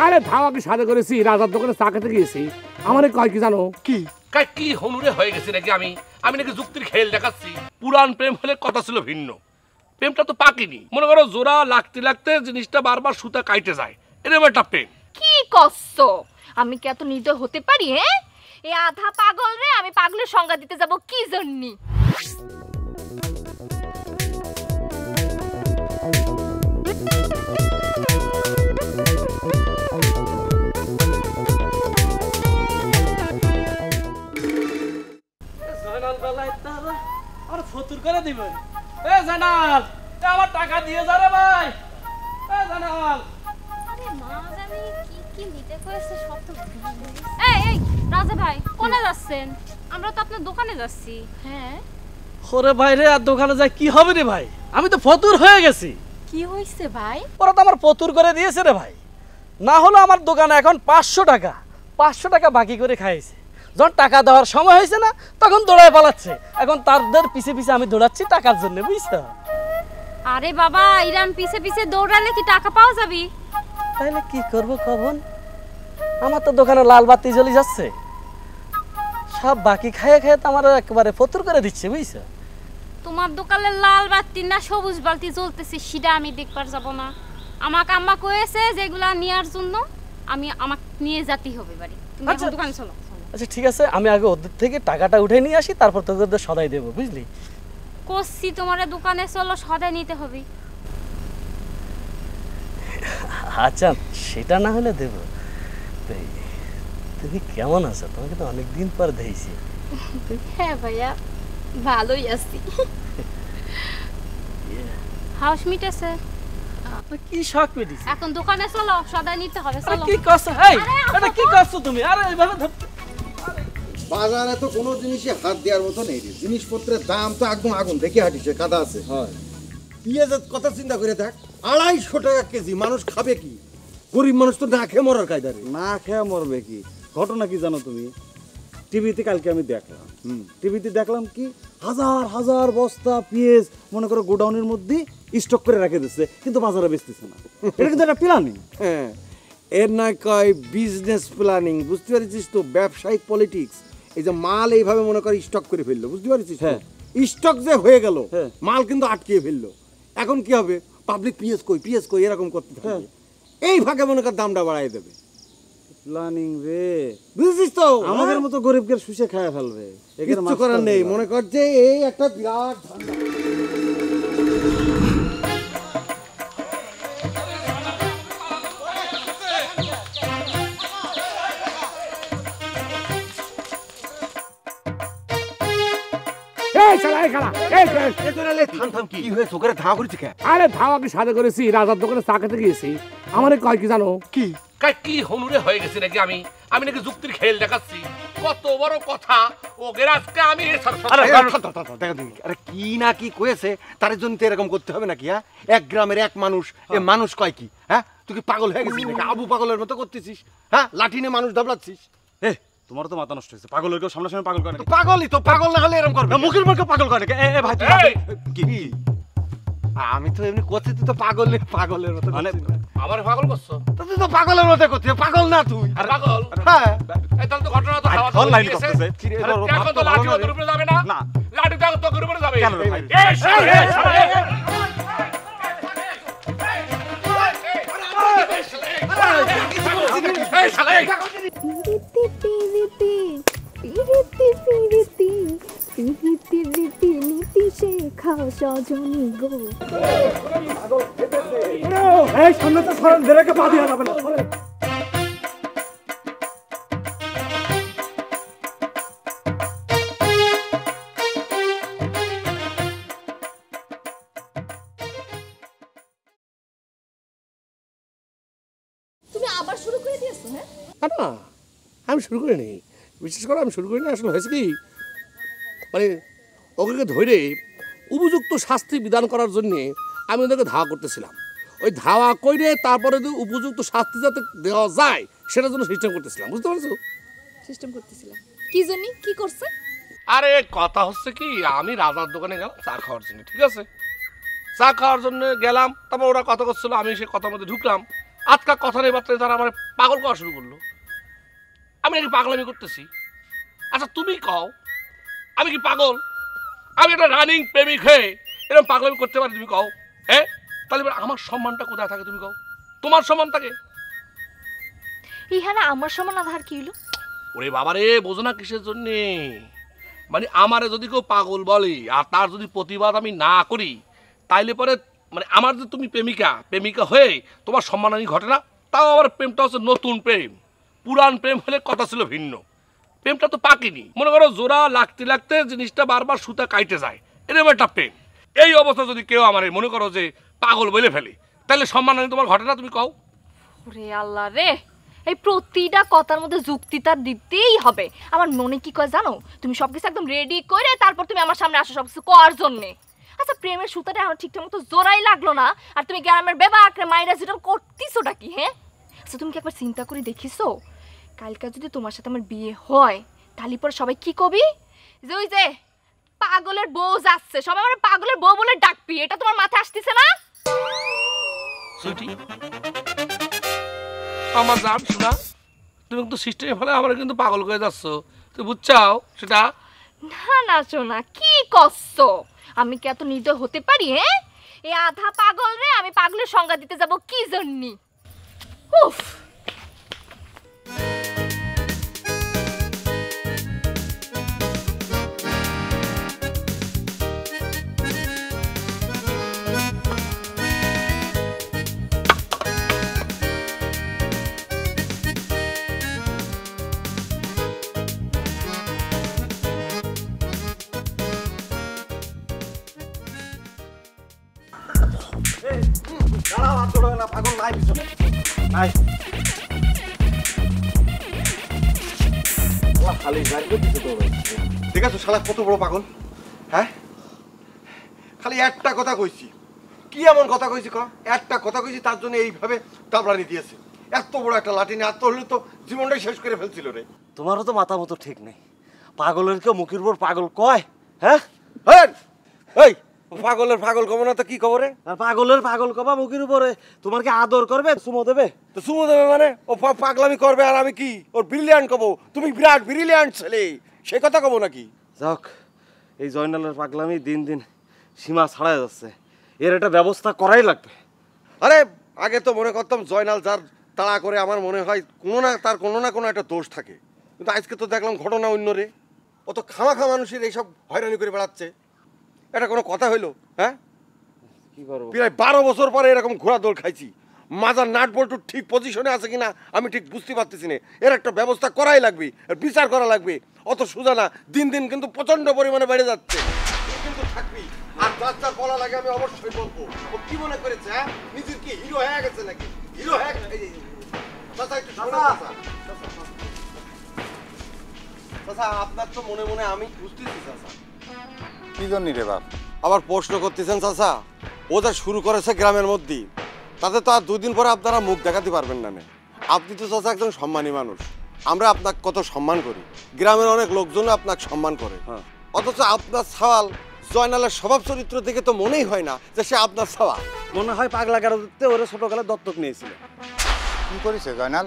আরে ধাওয়াকে সাথে করেছি, রাজার দোকানে চা খেতে গিয়েছি। আমার কয় কি জানো? কি কি হনুরে হয়ে গেছে নাকি? আমি নাকি যুক্তির খেল দেখাচ্ছি। পুরান প্রেম হলে কথা ছিল ভিন্ন, প্রেমটা তো পাকিনি। মনে করো জোড়া লাগতে লাগতে জিনিসটা বারবার সুতা কাইটে যায়, এরকম একটা প্রেম। কি কষ্ট, আমি কি এত নির্দয় হতে পারি? হ্যাঁ, এই আধা পাগল রে আমি পাগলের সংজ্ঞা দিতে যাব কি জন্য? আর ফতুর করে দিবেন। এ জানাল, আমার টাকা দিয়ে যা রে ভাই। এ জানাল, আরে মা জানি কি কি নিতে কইছে সব তো। এই রাজা ভাই কোনে যাচ্ছেন? আমরা তো আপনার দোকানে যাচ্ছি। হ্যাঁ। ওরে ভাই রে, আর দোকানে যাই কি হবে রে ভাই? আমি তো ফতুর হয়ে গেছি। কি হইছে ভাই? ওরা তো আমার ফতুর করে দিয়েছে রে ভাই। না হলো আমার দোকানে এখন 500 টাকা বাকি করে খাইছে। যখন টাকা দেওয়ার সময় হয়েছে না, তখন দৌড়ায় পালাচ্ছে। এখন তাদের পিছে পিছে আমি দৌড়াচ্ছি টাকার জন্য, বুঝছো? আরে বাবা, ইরান পিছে পিছে দৌড়ালে কি টাকা পাওয়া যাবে? তাইলে কি করবো কখন? আমার তো দোকানে লাল বাতি জ্বলে যাচ্ছে। সব বাকি খাইয়ে খাইয়ে তো আমার একেবারে ফতুর করে দিচ্ছে, বুঝছো? তোমার দোকানে লাল বাতি না সবুজ বাতি জ্বলতেছে সেটা আমি দেখবার যাব না। আমাকে আম্মা কয়েছে যেগুলা নেয়ার জন্য আমাকে নিয়ে যেতেই হবে বাড়ি। তুমি এখন দোকানে চলো। আচ্ছা ঠিক আছে, আমি আগে ওদের থেকে টাকাটা উঠে নিয়ে আসি, তারপর তোদের সদাই দেবো, বুঝলি? কোসি তোমার দোকানে চলো, সদাই নিতে হবে। আচ্ছা সেটা না হলে দেবো। তুমি কেমন আছো? তোমাকে তো অনেকদিন পর দেখছি। হ্যাঁ ভাইয়া, ভালোই আছি। হাউস মিট আছে। কি শখ পেয়েছিস? এখন দোকানে চলো, সদাই নিতে হবে। চলো। কি করছো? এই এটা কি করছো তুমি? আরে এইভাবে বাজারে তো কোনো জিনিসে হাত দেওয়ার মতো নেই রে। জিনিসপত্রের দাম তো একদম আগুন দেখে হাঁটিছে, কাদা আছে। হয় পেঁয়াজের কথা চিন্তা করে দেখ, 250 টাকা কেজি। মানুষ খাবে কি? গরিব মানুষ তো না খেয়ে মরার কায়দা রে। না খেয়ে মরবে কি? ঘটনা কি জানো তুমি? টিভিতে কালকে আমি দেখলাম, টিভিতে দেখলাম কি হাজার হাজার বস্তা পেঁয়াজ মনে করো গোডাউনের মধ্যে স্টক করে রেখে দিচ্ছে, কিন্তু বাজারে বেচতেছে না। এটা কিন্তু একটা প্ল্যানিং। হ্যাঁ, এর নয় কয় বিজনেস প্ল্যানিং, বুঝতে পারছিস তো? ব্যবসায়িক পলিটিক্স। এই যে মাল এইভাবে মনে করে স্টক করে ফেললো, বুঝতে পারছিস? হ্যাঁ, স্টক যে হয়ে গেল, মাল কিন্তু আটকিয়ে ফেললো। এখন কি হবে? পাবলিক পিএস কই এরকম করতে থাকে। এই ভাগে মনে কর দামটা বাড়াই দেবে। প্ল্যানিং রে, বুঝছিস তো? আমাদের মতো গরিবকে শুষে খায় ফেলবে। কিছু করার নেই। মনে কর যে এই একটা বিরাট ধান্দা। আরে ধাওয়াকে সাথে করেছি, রাজার দোকানে চা খেতে গিয়েছি। আমার কয় কি জানো? কি কি হনুরে হয়ে গেছে নাকি? আমি নাকি যুক্তির খেল দেখাচ্ছি। কত বড় কথা ও গেরাজকে আমি। আরে কি না কি কয়েছে, তার জন্য তো এরকম করতে হবে নাকি? হ্যাঁ, এক গ্রামের এক মানুষ, এ মানুষ কয় কি? হ্যাঁ, তুই কি পাগল হয়ে গেছিস নাকি? আবু পাগলের মতো করতেছিস। হ্যাঁ, লাঠি নিয়ে মানুষ দাবলাচ্ছিস। তোমার তো মাথা নষ্ট হয়েছে। পাগলের কেউ সামনাসামনি পাগল করে? পাগলই তো, পাগল না হলে এরকম করবে? মুখের মুখে পাগল করে? ভাই কি? আমি তো এমনি করছি, তুই তো পাগলের মতো মানে আমার পাগল করছো? তুই তো পাগলের মতো করছিস। পাগল না তুই? পাগল? হ্যাঁ, এই তাহলে তো ঘটনা তো হাওয়া ফোন লাইন করতেছে। এখন তো লাঠি ওর উপরে যাবে না। না, লাঠি তো তোর উপরে যাবে। কেন ভাই? সামনে তো সরেন, বেরেকে পা দিয়া যাবে না। তুমি আবার শুরু করে দিয়েছো? হ্যাঁ না, আমি শুরু করিনি। বিশেষ করে আমি শুরু করিনি। আসলে হয়েছে কি, মানে ওকে ধরে উপযুক্ত শাস্তি বিধান করার জন্য আমি ওদেরকে ধাওয়া করতেছিলাম। ওই ধাওয়া করে তারপরে যদি উপযুক্ত শাস্তি যাতে দেওয়া যায় সেটার জন্য সিস্টেম করতেছিলাম, বুঝতে পারছো? সিস্টেম করতেছিলাম কি জন্য? কি করছে? আরে কথা হচ্ছে কি, আমি রাজার দোকানে গেলাম চা খাওয়ার জন্য, ঠিক আছে? চা খাওয়ার জন্য গেলাম, তারপর ওরা কথা করছিল, আমি সে কথার মধ্যে ঢুকলাম। আজকাল কথা নেই বার্তায় তারা আমার পাগল করা শুরু করলো। আমি নাকি পাগলামি করতেছি? আচ্ছা তুমি কও, আমি কি পাগল? আমি একটা রানিং প্রেমিক হয়ে এরকম পাগলামি করতে পারি? তুমি কও হ্যাঁ? তাহলে এবার আমার সম্মানটা কোথায় থাকে? তুমি কও, তোমার সম্মান থাকে? ইহানা আমার সমান আধার কি হলো? ওরে বাবারে, বোঝো না কিসের জন্যে? মানে আমারে যদি কেউ পাগল বলে আর তার যদি প্রতিবাদ আমি না করি, তাইলে পরে মানে আমার যে তুমি প্রেমিকা হয়ে তোমার সম্মানহানি ঘটে না? তাও আমার প্রেমটা হচ্ছে নতুন প্রেম। পুরান প্রেম হলে কথা ছিল ভিন্ন। প্রেমটা তো পাকেনি। মনে করো জোড়া লাগতে লাগতে জিনিসটা বারবার সুতা কাইটে যায়, এরকম একটা প্রেম। এই অবস্থা যদি কেউ আমার মনে করো যে পাগল বলে ফেলে, তাহলে সম্মানহানি তোমার ঘটে না? তুমি কও। ওরে আল্লাহ রে, এই প্রতিটা কথার মধ্যে যুক্তি তার দিতেই হবে। আমার মনে কি কয় জানো, তুমি সবকিছু একদম রেডি করে তারপর তুমি আমার সামনে আসো সবকিছু করার জন্যে। আচ্ছা প্রেমের সুতাটা এখন ঠিকঠাক মতো জোড়াই লাগলো না, আর তুমি গ্রামের বেবা আঁকড়ে মাইরা যেটা করতেছোটা কি? হ্যাঁ আচ্ছা তুমি কি একবার চিন্তা করে দেখিছো, কালকে যদি তোমার সাথে আমার বিয়ে হয় তাহলে পরে সবাই কি কবি? যে ওই যে পাগলের বউ যাচ্ছে, সবাই আমার পাগলের বউ বলে ডাকবি। এটা তোমার মাথায় আসতেছে না? সুইটি, আমার জান শোনা, তুমি কিন্তু সিস্টেমে ফলে আমার কিন্তু পাগল করে যাচ্ছ, তুমি বুঝছাও সেটা? না না শোনা, কি করছো? আমি কি এত নির্দয় হতে পারি? হ্যাঁ, এই আধা পাগল রে আমি পাগলের সংজ্ঞা দিতে যাব কি জন্যি? উফ, দাঁড়াও, আর চড়বে না, পাগল নাই পিছনে নাই। শালা খালি গাড়ি করে দিতে তো। ঠিক আছে শালা কত বড় পাগল, হ্যাঁ? খালি একটা কথা কইছি, কি এমন কথা কইছি? একটা কথা কইছি তার জন্য এইভাবে তাবলানি দিয়েছে। এত বড় একটা লাঠি নিয়ে এত হলে তো জীবনটাই শেষ করে ফেলছিল রে। তোমারও তো মাথা মতো ঠিক নেই। পাগলের কেউ মুখের উপর পাগল কয়? হ্যাঁ এই পাগলের পাগল কব না তো কি খবরে? আর পাগলের পাগল কবা মুখের উপরে? তোমার কি আদর করবে, চুমো দেবে? তো চুমো দেবে মানে? ও পাগলামি করবে আর আমি কি ওর ব্রিলিয়ান্ট কব? তুমি বিরাট ব্রিলিয়ান্ট ছেলে, সে কথা কব নাকি? যাক, এই জয়নালের পাগলামি দিন দিন সীমা ছাড়াই যাচ্ছে, এর একটা ব্যবস্থা করাই লাগবে। আরে আগে তো মনে করতাম জয়নাল যার তাড়া করে আমার মনে হয় তার কোনো না কোনো একটা দোষ থাকে, কিন্তু আজকে তো দেখলাম ঘটনা অন্য রে। ও তো খামাখা মানুষের এইসব হয়রানি করে বেড়াচ্ছে, এটা কোনো কথা হইলো? হ্যাঁ, কি করবো? প্রায় 12 বছর পরে এরকম ঘোড়া দোল খাইছি, মাজার নাট বল্টু ঠিক পজিশনে আছে কিনা আমি ঠিক বুঝতে পারতেছি না। এর একটা ব্যবস্থা করাই লাগবে, এর বিচার করা লাগবে। অত সোজা না, দিন দিন কিন্তু প্রচন্ড পরিমাণে বেড়ে যাচ্ছে। তুই কিন্তু থাকবি, আর বাচ্চার বলা লাগে আমি অবশ্যই বলবো। ও কি মনে করেছে? হ্যাঁ, নিজের কি হিরো হয়ে গেছে নাকি? হিরো হয়ে আপনার তো মনে মনে আমি বুঝতেছি চাচা। কি জন্য রে বাপ? আবার প্রশ্ন করতেছেন চাচা? ও যা শুরু করেছে গ্রামের মধ্যেই, তাতে তো আর 2 দিন পরে আপনারা মুখ দেখাতে পারবেন না। আপনি তো চাচা একজন সম্মানী মানুষ, আমরা আপনাকে কত সম্মান করি, গ্রামের অনেক লোকজন আপনাকে সম্মান করে। অথচ আপনার সওয়াল জয়নালের স্বভাব চরিত্র দেখে তো মনেই হয় না যে সে আপনার সওয়াল। মনে হয় পাগলা গারদতে ওরা ছোটকালে দত্তক নিয়েছিল। কি করেছে জয়নাল?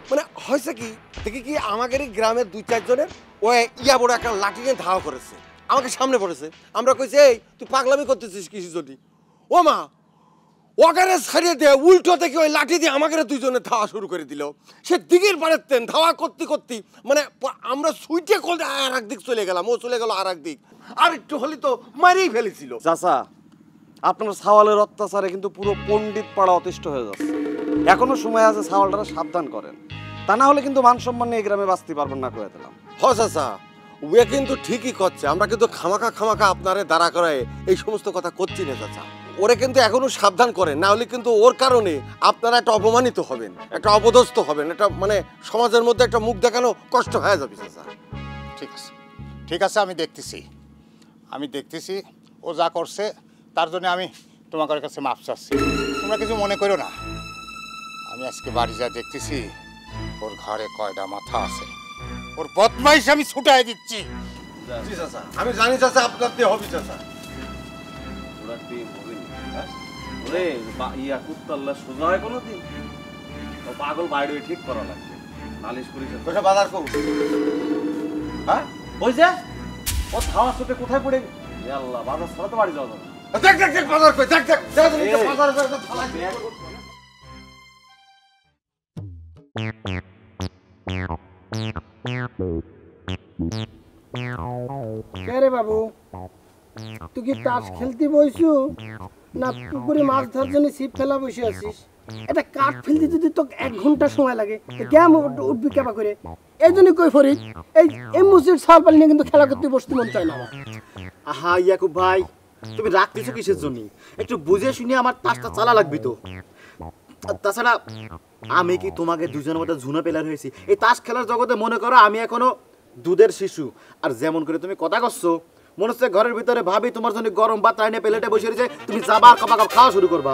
মানে হয়েছে কি দেখি কি, আমাদের এই গ্রামের 2-4 জনের ও ইয়া বড় একটা লাঠি নিয়ে ধাওয়া করেছে, আমাকে সামনে পড়েছে। আমরা কইছি এই তুই পাগলামি করতেছিস কিছু যদি? ও মা, ওখানে ছাড়িয়ে দিয়ে উল্টো থেকে ওই লাঠি দিয়ে আমাকে 2 জনে ধাওয়া শুরু করে দিল। সে দিকের পাড়ের তেন ধাওয়া করতে করতে মানে আমরা সুইটে করতে আর একদিক চলে গেলাম, ও চলে গেল আর একদিক, আর একটু হলে তো মারিয়ে ফেলেছিল। চাচা, আপনার সাওয়ালের অত্যাচারে কিন্তু পুরো পণ্ডিত পাড়া অতিষ্ঠ হয়ে যাচ্ছে। এখনো সময় আছে, সাওয়ালটারা সাবধান করেন, তা না হলে কিন্তু মান সম্মান নিয়ে গ্রামে বাঁচতে পারবেন না করে দিলাম। হ চাচা, ওয়ে কিন্তু ঠিকই করছে, আমরা কিন্তু খামাখা আপনারে দাঁড়া করায় এই সমস্ত কথা করছি না চাচা। ওরে কিন্তু এখনো সাবধান করেন, না হলে কিন্তু ওর কারণে আপনারা একটা অপমানিত হবেন, একটা অপদস্থ হবেন, একটা মানে সমাজের মধ্যে একটা মুখ দেখানো কষ্ট হয়ে যাবে চাচা। ঠিক আছে, ঠিক আছে, আমি দেখতেছি ও যা করছে তার জন্য আমি তোমাদের কাছে মাপ চাচ্ছি। তোমরা কিছু মনে করো না। আমি আজকে বাড়ি যা দেখতেছি ওর ঘরে কয়টা মাথা আছে, ওর বদমাইশ আমি ছুটাই দিচ্ছি। জি চাচা, আমি জানি চাচা আপনার দিয়ে হবে চাচা। ওরা দিয়ে হবে না, ওরে ইয়া কুত্তাল্লা সোজা হয় কোনোদিন? ও পাগল বাইরে ঠিক করা লাগবে নালিশ করিস তোকে বাজার কো হ্যাঁ ওই যে ও ধাওয়া সুতে কোথায় পড়ে এ আল্লাহ বাজার ছাড়া তো বাড়ি যাওয়া যাবে না। দেখ দেখ দেখ বাজার কই দেখ দেখ দেখ তুমি তো বাজার করে তো ফালাই কে রে বাবু তুই কি তাস খেলতে বসু না পুকুরে মাছ ধরার জন্য ছিপ ফেলা বসে আছিস? এটা কাঠ ফেলতে যদি তো 1 ঘন্টা সময় লাগে কেমন উঠবি কেবা করে? এই জন্য কই ফরিদ এই মুসির সাল পাল নিয়ে কিন্তু খেলা করতে বসতে মন চায় না আমার। আহা ইয়াকুব ভাই তুমি রাখতেছো কিসের জন্য? একটু বুঝে শুনে আমার তাসটা চালা লাগবে তো। আর তাছাড়া আমি কি তোমাকে দুজনের মধ্যে ঝুনা পেলার হয়েছি? এই তাস খেলার জগতে মনে করো আমি এখনো দুধের শিশু। আর যেমন করে তুমি কথা করছো মনে হচ্ছে ঘরের ভিতরে ভাবি তোমার জন্য গরম ভাত রাইনে প্লেটে বসে রয়েছে, তুমি যাবা আর কাপ খাওয়া শুরু করবা।